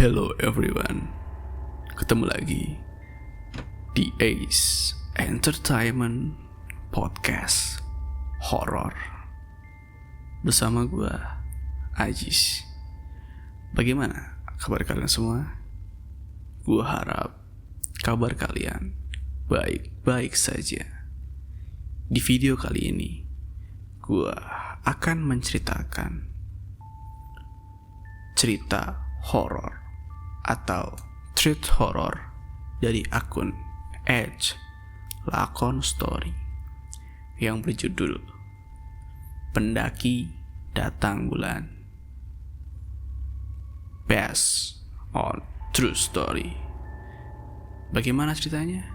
Hello everyone, ketemu lagi di Ace Entertainment Podcast Horror bersama gue, Ajis. Bagaimana kabar kalian semua? Gue harap kabar kalian baik-baik saja. Di video kali ini, gue akan menceritakan cerita horor atau treat horror dari akun Edge Lakon Story yang berjudul Pendaki Datang Bulan, based on true story. Bagaimana ceritanya?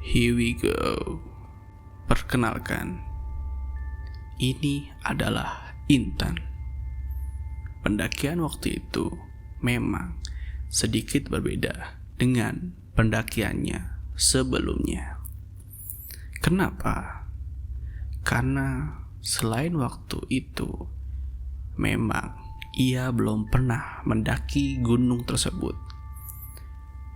Here we go. Perkenalkan, ini adalah Intan. Pendakian waktu itu memang sedikit berbeda dengan pendakiannya sebelumnya. Kenapa? Karena selain waktu itu, memang ia belum pernah mendaki gunung tersebut.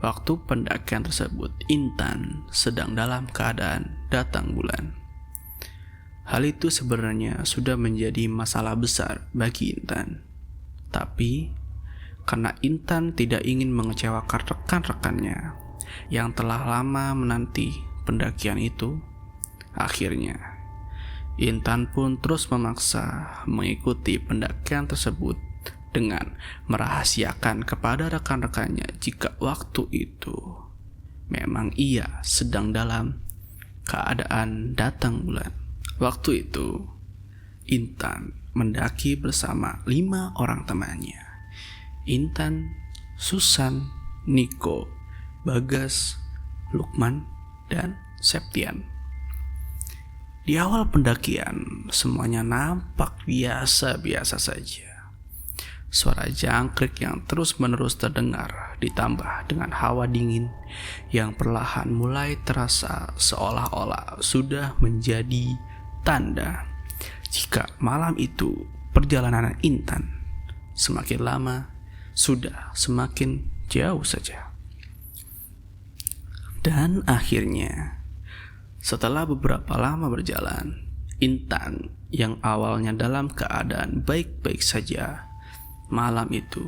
Waktu pendakian tersebut, Intan sedang dalam keadaan datang bulan. Hal itu sebenarnya sudah menjadi masalah besar bagi Intan. Tapi, karena Intan tidak ingin mengecewakan rekan-rekannya yang telah lama menanti pendakian itu, akhirnya Intan pun terus memaksa mengikuti pendakian tersebut dengan merahasiakan kepada rekan-rekannya jika waktu itu memang ia sedang dalam keadaan datang bulan. Waktu itu, Intan mendaki bersama 5 orang temannya. Intan, Susan, Niko, Bagas, Lukman, dan Septian. Di awal pendakian, semuanya nampak biasa-biasa saja. Suara jangkrik yang terus-menerus terdengar ditambah dengan hawa dingin yang perlahan mulai terasa seolah-olah sudah menjadi tanda jika malam itu perjalanan Intan semakin lama sudah semakin jauh saja. Dan akhirnya, setelah beberapa lama berjalan, Intan yang awalnya dalam keadaan baik-baik saja, malam itu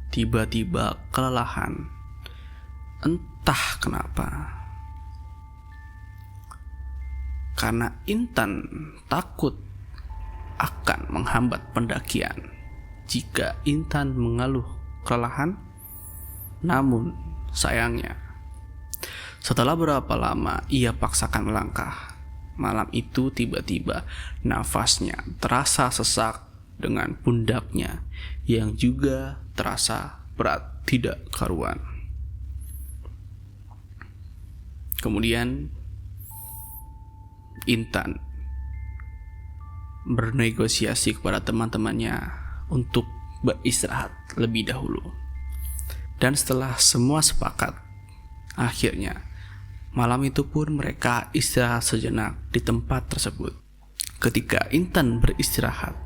tiba-tiba kelelahan. Entah kenapa. Karena Intan takut akan menghambat pendakian jika Intan mengeluh kelelahan. Namun sayangnya, setelah berapa lama ia paksakan melangkah, malam itu tiba-tiba nafasnya terasa sesak dengan pundaknya yang juga terasa berat tidak karuan. Kemudian Intan bernegosiasi kepada teman-temannya untuk beristirahat lebih dahulu. Dan setelah semua sepakat, akhirnya malam itu pun mereka istirahat sejenak di tempat tersebut. Ketika Intan beristirahat,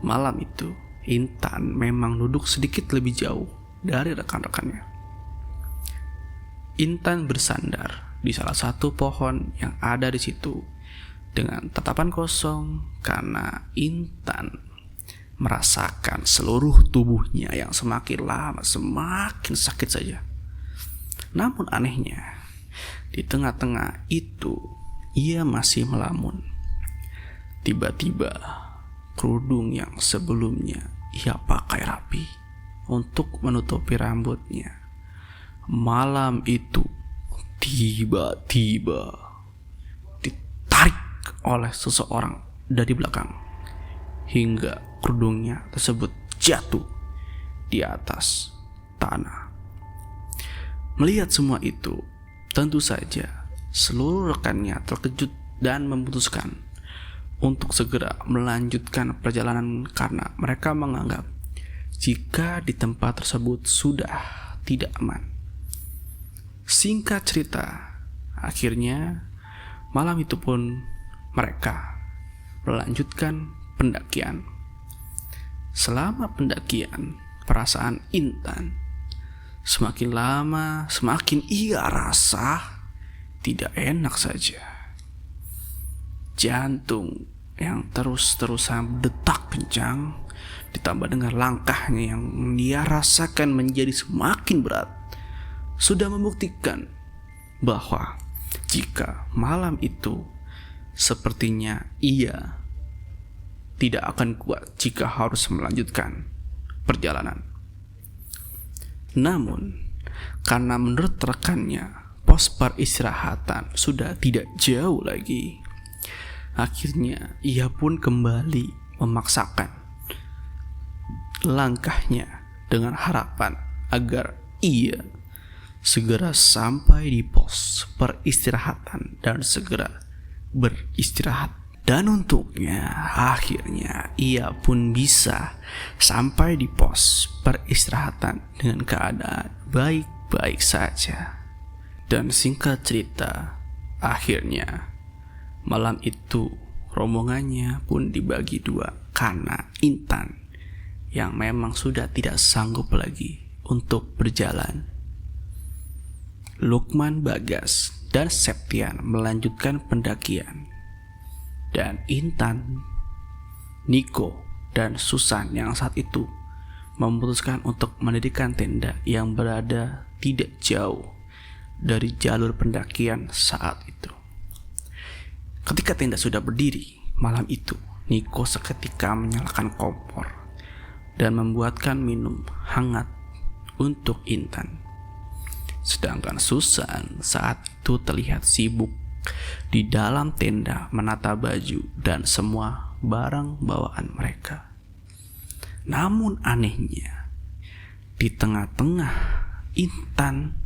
malam itu Intan memang duduk sedikit lebih jauh dari rekan-rekannya. Intan bersandar di salah satu pohon yang ada di situ dengan tatapan kosong karena Intan merasakan seluruh tubuhnya yang semakin lama semakin sakit saja. Namun anehnya, di tengah-tengah itu ia masih melamun. Tiba-tiba kerudung yang sebelumnya ia pakai rapi untuk menutupi rambutnya, malam itu tiba-tiba ditarik oleh seseorang dari belakang hingga kerudungnya tersebut jatuh di atas tanah. Melihat semua itu, tentu saja seluruh rekannya terkejut dan memutuskan untuk segera melanjutkan perjalanan karena mereka menganggap jika di tempat tersebut sudah tidak aman. Singkat cerita, akhirnya malam itu pun mereka melanjutkan pendakian. Selama pendakian, perasaan Intan Semakin lama, semakin ia rasa tidak enak saja. Jantung yang terus-terusan berdetak kencang, ditambah dengan langkahnya yang dia rasakan menjadi semakin berat, sudah membuktikan bahwa jika malam itu sepertinya ia tidak akan kuat jika harus melanjutkan perjalanan. Namun, karena menurut rekannya pos peristirahatan sudah tidak jauh lagi, akhirnya ia pun kembali memaksakan langkahnya dengan harapan agar ia segera sampai di pos peristirahatan dan segera beristirahat. Dan untungnya akhirnya ia pun bisa sampai di pos peristirahatan dengan keadaan baik-baik saja. Dan singkat cerita, akhirnya malam itu rombongannya pun dibagi dua karena Intan yang memang sudah tidak sanggup lagi untuk berjalan. Lukman, Bagas, dan Septian melanjutkan pendakian. Dan Intan, Niko, dan Susan yang saat itu memutuskan untuk mendirikan tenda yang berada tidak jauh dari jalur pendakian saat itu. Ketika tenda sudah berdiri, malam itu Niko seketika menyalakan kompor dan membuatkan minum hangat untuk Intan. Sedangkan Susan saat itu terlihat sibuk di dalam tenda menata baju dan semua barang bawaan mereka. Namun anehnya, di tengah-tengah Intan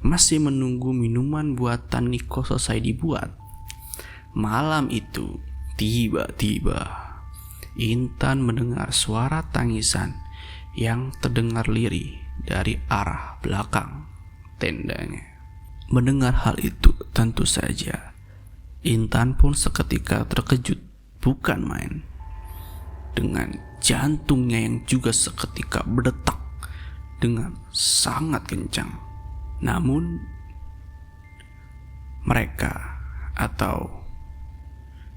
masih menunggu minuman buatan Niko selesai dibuat, malam itu tiba-tiba Intan mendengar suara tangisan yang terdengar lirih dari arah belakang tendanya. Mendengar hal itu, tentu saja Intan pun seketika terkejut bukan main, dengan jantungnya yang juga seketika berdetak dengan sangat kencang. Namun mereka atau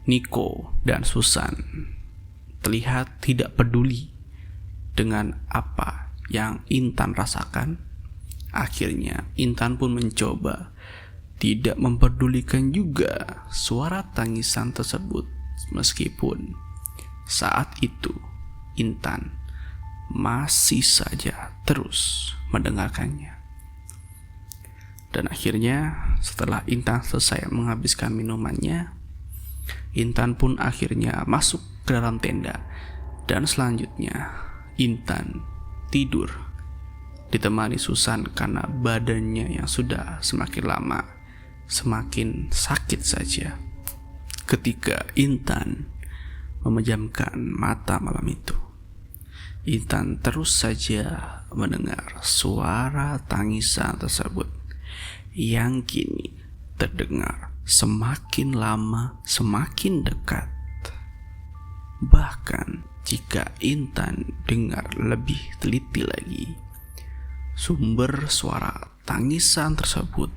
Niko dan Susan terlihat tidak peduli dengan apa yang Intan rasakan. Akhirnya Intan pun mencoba tidak memperdulikan juga suara tangisan tersebut, meskipun saat itu Intan masih saja terus mendengarkannya. Dan akhirnya setelah Intan selesai menghabiskan minumannya, Intan pun akhirnya masuk ke dalam tenda. Dan selanjutnya Intan tidur ditemani Susan karena badannya yang sudah semakin lama semakin sakit saja. Ketika Intan memejamkan mata malam itu, Intan terus saja mendengar suara tangisan tersebut yang kini terdengar semakin lama semakin dekat. Bahkan jika Intan dengar lebih teliti lagi, sumber suara tangisan tersebut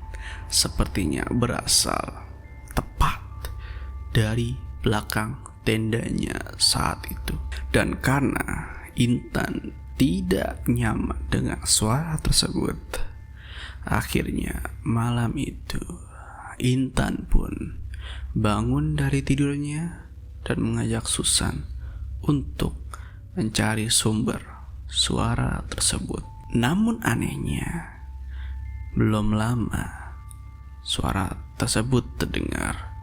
sepertinya berasal tepat dari belakang tendanya saat itu. Dan karena Intan tidak nyaman dengan suara tersebut, akhirnya malam itu Intan pun bangun dari tidurnya dan mengajak Susan untuk mencari sumber suara tersebut. Namun anehnya, belum lama suara tersebut terdengar.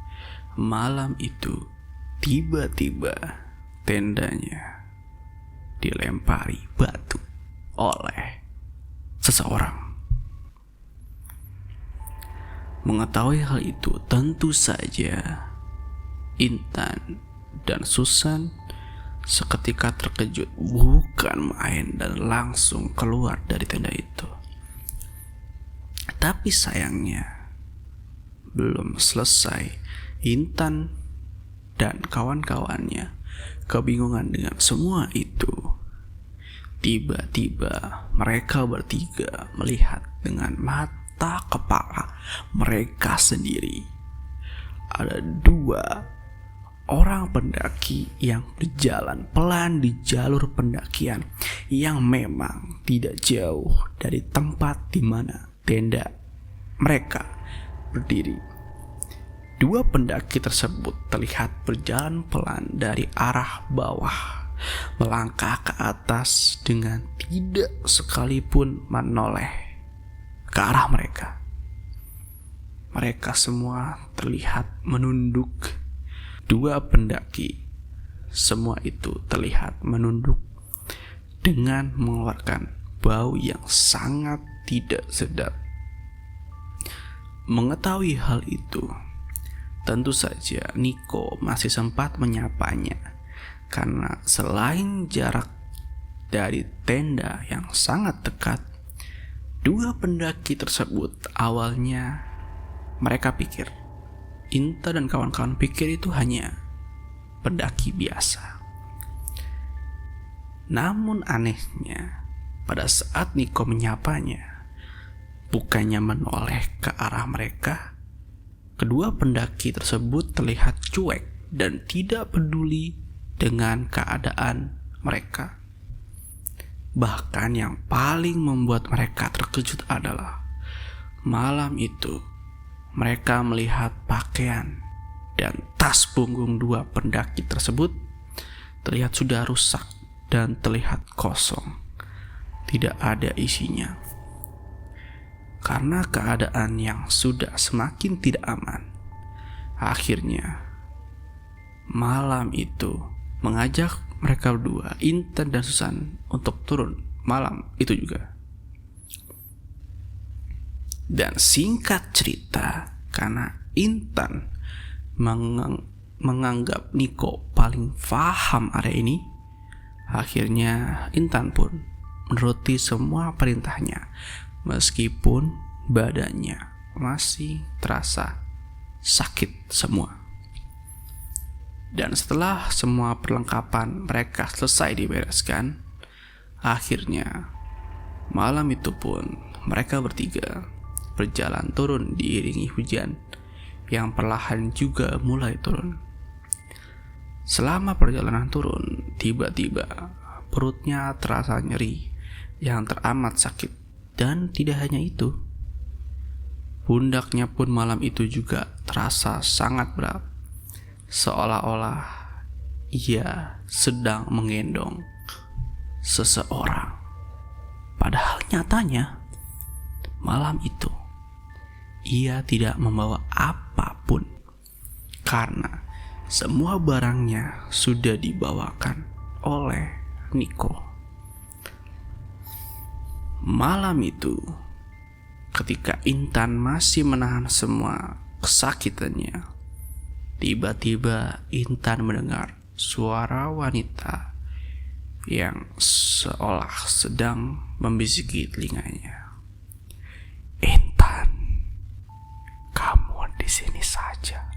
Malam itu tiba-tiba tendanya dilempari batu oleh seseorang. Mengetahui hal itu, tentu saja Intan dan Susan seketika terkejut bukan main dan langsung keluar dari tenda itu. Tapi sayangnya belum selesai Intan dan kawan-kawannya kebingungan dengan semua itu, Tiba-tiba mereka bertiga melihat dengan mata kepala mereka sendiri. Ada 2 orang pendaki yang berjalan pelan di jalur pendakian yang memang tidak jauh dari tempat di mana tenda mereka berdiri. 2 pendaki tersebut terlihat berjalan pelan dari arah bawah, melangkah ke atas dengan tidak sekalipun menoleh ke arah mereka. Mereka semua terlihat menunduk. 2 pendaki semua itu terlihat menunduk dengan mengeluarkan bau yang sangat tidak sedap. Mengetahui hal itu, tentu saja Niko masih sempat menyapanya, karena selain jarak dari tenda yang sangat dekat, 2 pendaki tersebut awalnya mereka pikir, Inta dan kawan-kawan pikir itu hanya pendaki biasa. Namun anehnya, pada saat Niko menyapanya, bukannya menoleh ke arah mereka, kedua pendaki tersebut terlihat cuek dan tidak peduli dengan keadaan mereka. Bahkan yang paling membuat mereka terkejut adalah malam itu mereka melihat pakaian dan tas punggung 2 pendaki tersebut terlihat sudah rusak dan terlihat kosong, tidak ada isinya. Karena keadaan yang sudah semakin tidak aman, akhirnya malam itu mengajak mereka berdua, Intan dan Susan, untuk turun malam itu juga. Dan singkat cerita, karena Intan menganggap Niko paling paham area ini, akhirnya Intan pun menuruti semua perintahnya, meskipun badannya masih terasa sakit semua. Dan setelah semua perlengkapan mereka selesai dibereskan, akhirnya malam itu pun mereka bertiga berjalan turun diiringi hujan yang perlahan juga mulai turun. Selama perjalanan turun, tiba-tiba perutnya terasa nyeri yang teramat sakit. Dan tidak hanya itu, pundaknya pun malam itu juga terasa sangat berat, seolah-olah ia sedang menggendong seseorang. Padahal nyatanya malam itu ia tidak membawa apapun, karena semua barangnya sudah dibawakan oleh Niko. Malam itu, ketika Intan masih menahan semua kesakitannya, tiba-tiba Intan mendengar suara wanita yang seolah sedang membisiki telinganya. "Intan, kamu di sini saja."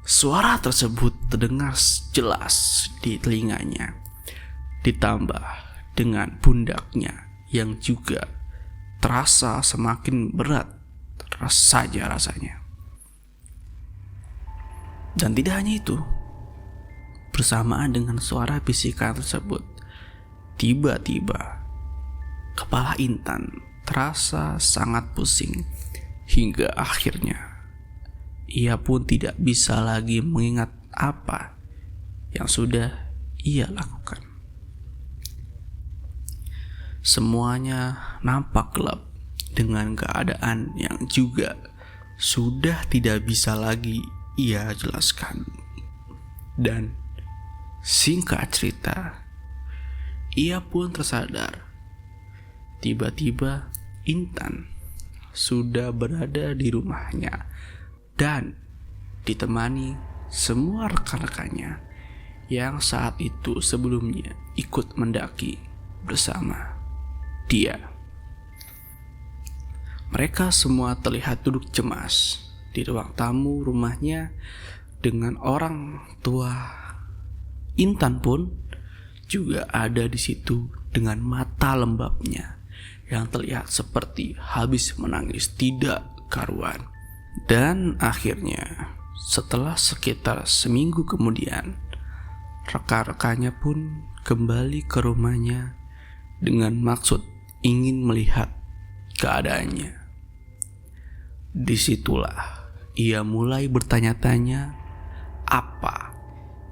Suara tersebut terdengar jelas di telinganya, ditambah dengan pundaknya yang juga terasa semakin berat saja rasanya. Dan tidak hanya itu, bersamaan dengan suara bisikan tersebut, tiba-tiba kepala Intan terasa sangat pusing, hingga akhirnya ia pun tidak bisa lagi mengingat apa yang sudah ia lakukan. Semuanya nampak gelap dengan keadaan yang juga sudah tidak bisa lagi ia jelaskan. Dan singkat cerita, ia pun tersadar. Tiba-tiba Intan sudah berada di rumahnya dan ditemani semua rekan-rekannya yang saat itu sebelumnya ikut mendaki bersama dia. Mereka semua terlihat duduk cemas di ruang tamu rumahnya dengan orang tua Intan pun juga ada di situ dengan mata lembabnya yang terlihat seperti habis menangis tidak karuan. Dan akhirnya setelah sekitar seminggu kemudian, rekan-rekannya pun kembali ke rumahnya dengan maksud ingin melihat keadaannya. Disitulah ia mulai bertanya-tanya apa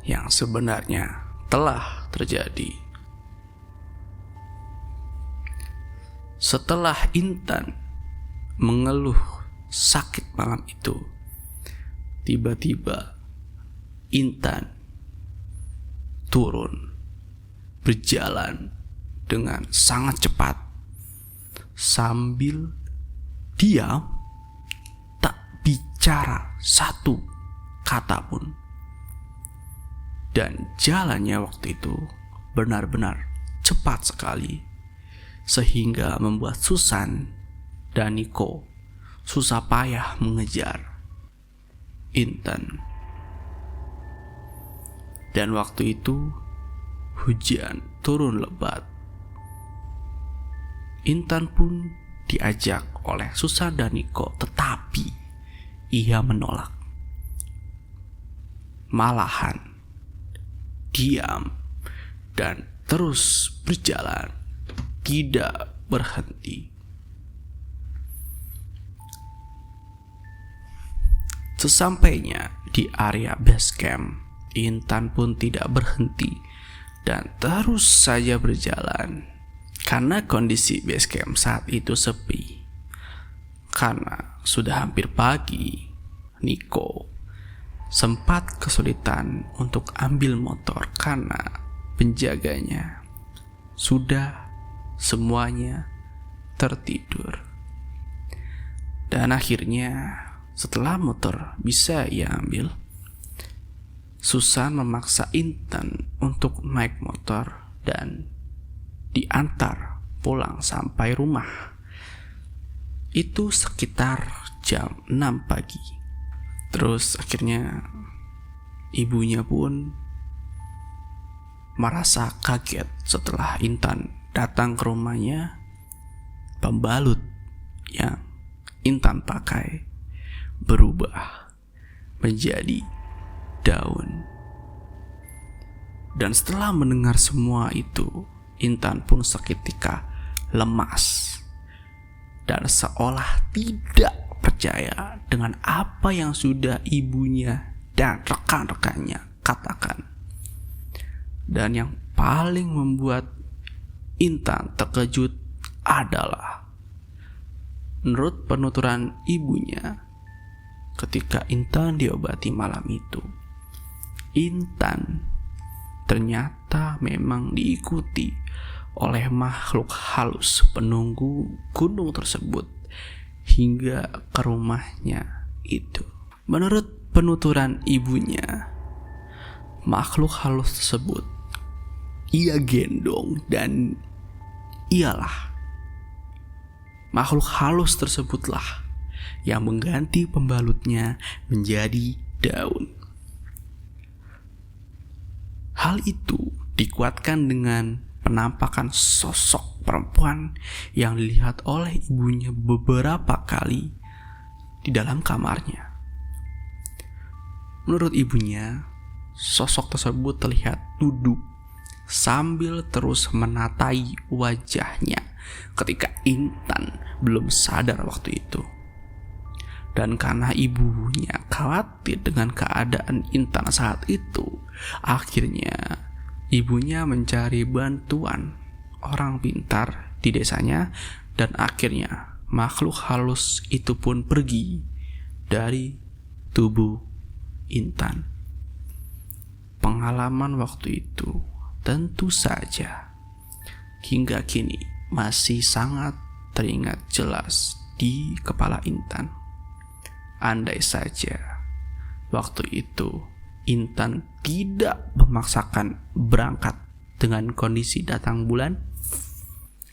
yang sebenarnya telah terjadi. Setelah Intan mengeluh sakit malam itu, tiba-tiba Intan turun berjalan dengan sangat cepat sambil diam, tak bicara satu kata pun. Dan jalannya waktu itu benar-benar cepat sekali, sehingga membuat Susan dan Niko susah payah mengejar Intan. Dan waktu itu hujan turun lebat. Intan pun diajak oleh Susan dan Niko, tetapi ia menolak. Malahan diam dan terus berjalan, tidak berhenti. Sesampainya di area base camp, Intan pun tidak berhenti dan terus saja berjalan. Karena kondisi base camp saat itu sepi, karena sudah hampir pagi, Niko sempat kesulitan untuk ambil motor karena penjaganya sudah semuanya tertidur. Dan akhirnya setelah motor bisa ia ambil, Susan memaksa Intan untuk naik motor dan diantar pulang sampai rumah. Itu sekitar jam 6 pagi. Terus akhirnya ibunya pun merasa kaget setelah Intan datang ke rumahnya. Pembalut yang Intan pakai berubah menjadi daun. Dan setelah mendengar semua itu, Intan pun seketika lemas dan seolah tidak percaya dengan apa yang sudah ibunya dan rekan-rekannya katakan. Dan yang paling membuat Intan terkejut adalah menurut penuturan ibunya, ketika Intan diobati malam itu, Intan ternyata memang diikuti oleh makhluk halus penunggu gunung tersebut hingga ke rumahnya itu. Menurut penuturan ibunya, makhluk halus tersebut ia gendong, dan ialah makhluk halus tersebutlah yang mengganti pembalutnya menjadi daun. Hal itu dikuatkan dengan penampakan sosok perempuan yang dilihat oleh ibunya beberapa kali di dalam kamarnya. Menurut ibunya, sosok tersebut terlihat duduk sambil terus menatai wajahnya ketika Intan belum sadar waktu itu. Dan karena ibunya khawatir dengan keadaan Intan saat itu, akhirnya ibunya mencari bantuan orang pintar di desanya, dan akhirnya makhluk halus itu pun pergi dari tubuh Intan. Pengalaman waktu itu tentu saja hingga kini masih sangat teringat jelas di kepala Intan. Andai saja waktu itu Intan tidak memaksakan berangkat dengan kondisi datang bulan,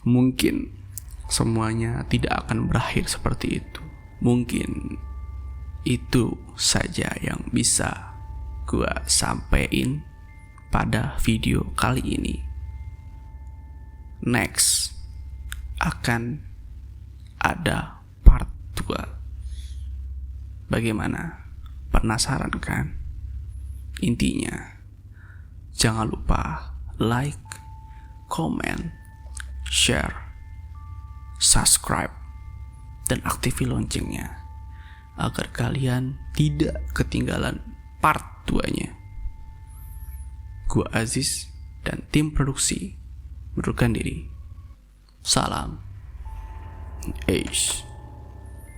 mungkin semuanya tidak akan berakhir seperti itu. Mungkin itu saja yang bisa gua sampein pada video kali ini. next akan ada part 2. Bagaimana? Penasaran kan? Intinya, jangan lupa like, comment, share, subscribe, dan aktifin loncengnya agar kalian tidak ketinggalan part 2-nya. Gua Aziz dan tim produksi mundurkan diri. Salam Ace.